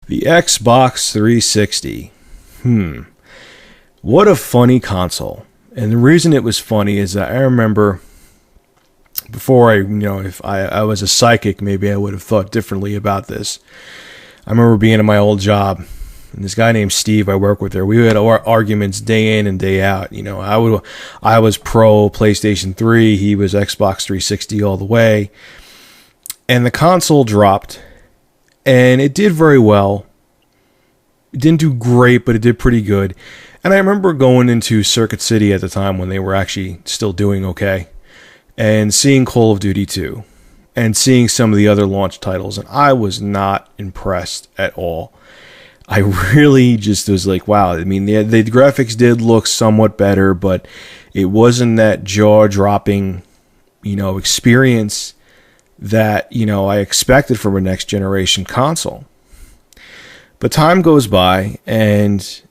The Xbox 360. What a funny console. And the reason it was funny is that I remember before if I was a psychic, maybe I would have thought differently about this. I remember being in my old job, and this guy named Steve I work with there, we had arguments day in and day out. I was pro PlayStation 3, he was Xbox 360 all the way. And the console dropped, and it did very well. It didn't do great, but it did pretty good. And I remember going into Circuit City at the time when they were actually still doing okay, and seeing Call of Duty 2, and seeing some of the other launch titles, and I was not impressed at all. I really just was like, wow. I mean, the graphics did look somewhat better, but it wasn't that jaw-dropping, experience that, I expected from a next-generation console. But time goes by, and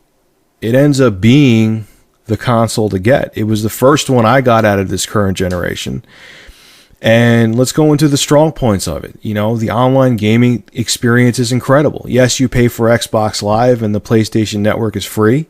it ends up being the console to get. It was the first one I got out of this current generation. And let's go into the strong points of it. The online gaming experience is incredible. Yes, you pay for Xbox Live and the PlayStation Network is free,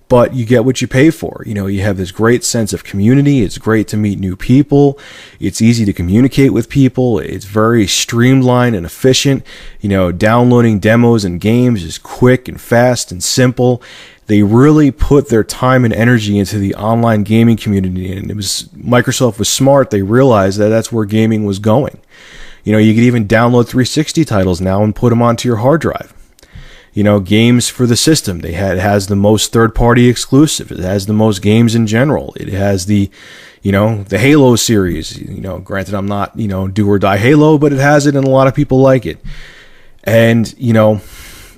but you get what you pay for. You have this great sense of community. It's great to meet new people. It's easy to communicate with people. It's very streamlined and efficient. Downloading demos and games is quick and fast and simple. They really put their time and energy into the online gaming community, and Microsoft was smart. They realized that that's where gaming was going. You could even download 360 titles now and put them onto your hard drive. Games for the system. It has the most third-party exclusive. It has the most games in general. It has the Halo series. Granted, I'm not, do or die Halo, but it has it and a lot of people like it. And,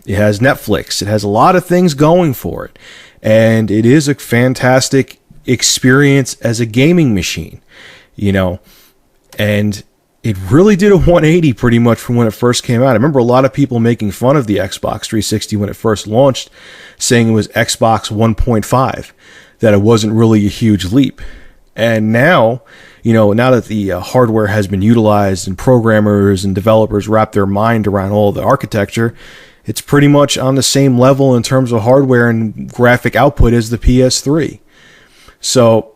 it has Netflix. It has a lot of things going for it. And it is a fantastic experience as a gaming machine, and it really did a 180 pretty much from when it first came out. I remember a lot of people making fun of the Xbox 360 when it first launched, saying it was Xbox 1.5, that it wasn't really a huge leap. And now, now that the hardware has been utilized and programmers and developers wrap their mind around all the architecture, it's pretty much on the same level in terms of hardware and graphic output as the PS3. So,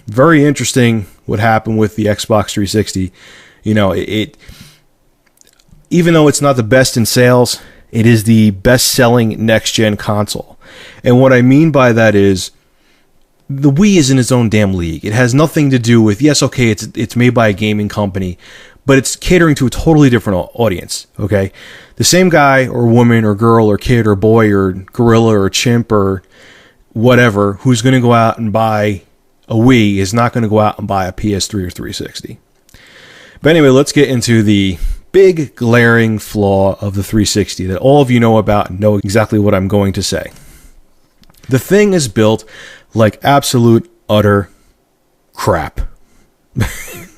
very interesting what happened with the Xbox 360. It even though it's not the best in sales, it is the best-selling next-gen console. And what I mean by that is, the Wii is in its own damn league. It has nothing to do with, yes, okay, it's made by a gaming company, but it's catering to a totally different audience, okay? The same guy or woman or girl or kid or boy or gorilla or chimp or whatever who's going to go out and buy a Wii is not going to go out and buy a PS3 or 360. But anyway, let's get into the big glaring flaw of the 360 that all of you know about and know exactly what I'm going to say. The thing is built like absolute, utter crap.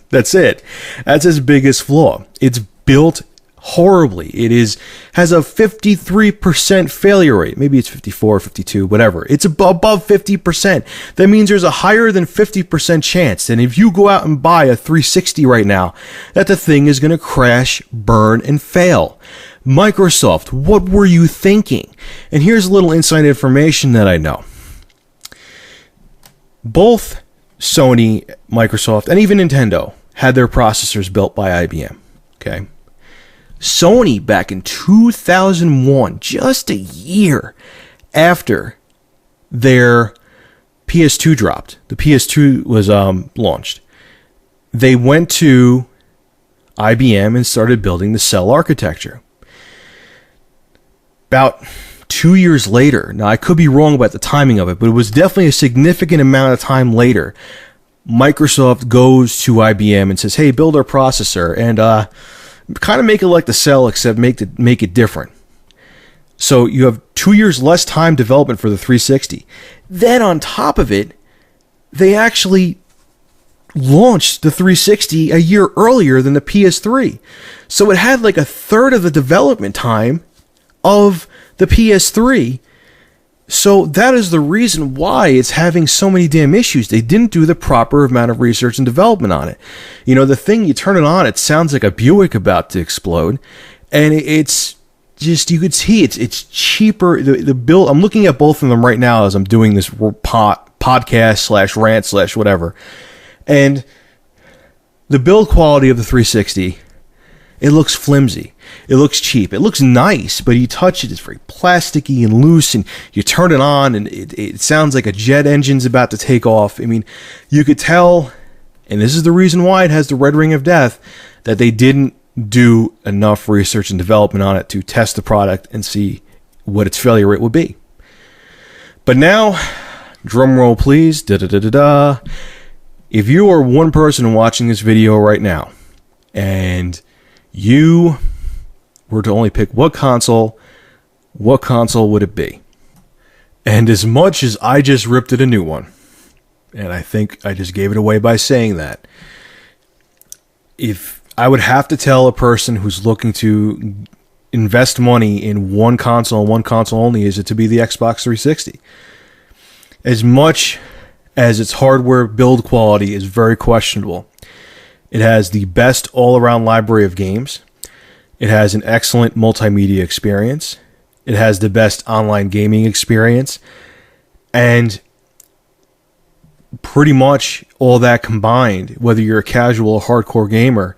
That's it. That's its biggest flaw. It's built horribly. It has a 53% failure rate. Maybe it's 54, 52, whatever. It's above 50%. That means there's a higher than 50% chance. And if you go out and buy a 360 right now, that the thing is going to crash, burn, and fail. Microsoft, what were you thinking? And here's a little inside information that I know. Both Sony, Microsoft, and even Nintendo had their processors built by IBM. Okay. Sony, back in 2001, just a year after their PS2 dropped, the PS2 was launched, they went to IBM and started building the cell architecture. About 2 years later, now I could be wrong about the timing of it, but it was definitely a significant amount of time later, Microsoft goes to IBM and says, hey, build our processor and kind of make it like the Cell, except make it different. So you have 2 years less time development for the 360. Then on top of it, they actually launched the 360 a year earlier than the PS3. So it had like a third of the development time of the PS3. So that is the reason why it's having so many damn issues. They didn't do the proper amount of research and development on it. The thing, you turn it on, it sounds like a Buick about to explode. And it's just, you could see it's cheaper. The build, I'm looking at both of them right now as I'm doing this podcast / rant / whatever. And the build quality of the 360, it looks flimsy. It looks cheap. It looks nice, but you touch it, it's very plasticky and loose, and you turn it on, and it sounds like a jet engine's about to take off. I mean, you could tell, and this is the reason why it has the red ring of death, that they didn't do enough research and development on it to test the product and see what its failure rate would be. But now, drum roll please, da-da-da-da-da. If you are one person watching this video right now, and you were to only pick what console would it be? And as much as I just ripped it a new one, and I think I just gave it away by saying that, if I would have to tell a person who's looking to invest money in one console and one console only, is it to be the Xbox 360. As much as its hardware build quality is very questionable, it has the best all-around library of games. It has an excellent multimedia experience. It has the best online gaming experience. And pretty much all that combined, whether you're a casual or hardcore gamer,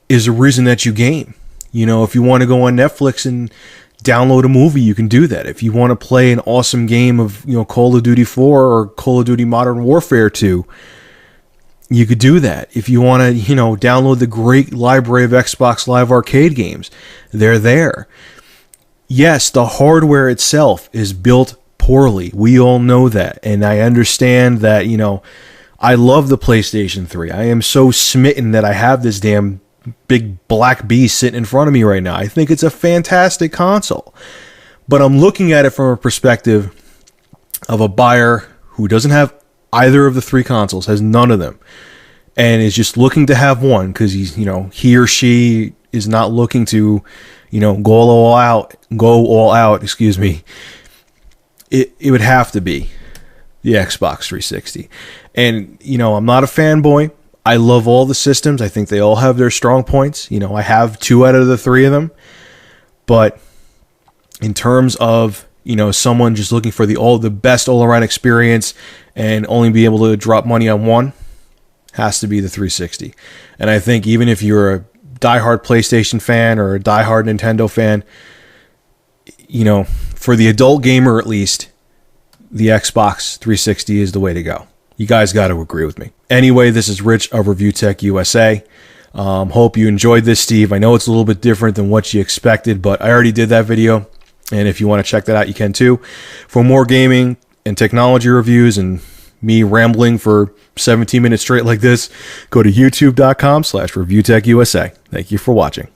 is the reason that you game. You know, if you want to go on Netflix and download a movie, you can do that. If you want to play an awesome game of, Call of Duty 4 or Call of Duty Modern Warfare 2, you could do that. If you want to, download the great library of Xbox Live Arcade games, they're there. Yes, the hardware itself is built poorly. We all know that. And I understand that, I love the PlayStation 3. I am so smitten that I have this damn big black beast sitting in front of me right now. I think it's a fantastic console. But I'm looking at it from a perspective of a buyer who doesn't have either of the three consoles, has none of them, and is just looking to have one because he or she is not looking to, go all out, excuse me. It would have to be the Xbox 360. And, I'm not a fanboy. I love all the systems. I think they all have their strong points. I have 2 out of the 3 of them. But in terms of, someone just looking for the best all-around experience and only be able to drop money on one, has to be the 360. And I think even if you're a diehard PlayStation fan or a diehard Nintendo fan, for the adult gamer at least, the Xbox 360 is the way to go. You guys got to agree with me. Anyway, this is Rich of ReviewTechUSA. Hope you enjoyed this, Steve. I know it's a little bit different than what you expected, but I already did that video. And if you want to check that out, you can too. For more gaming and technology reviews and me rambling for 17 minutes straight like this, go to youtube.com/ReviewTechUSA. Thank you for watching.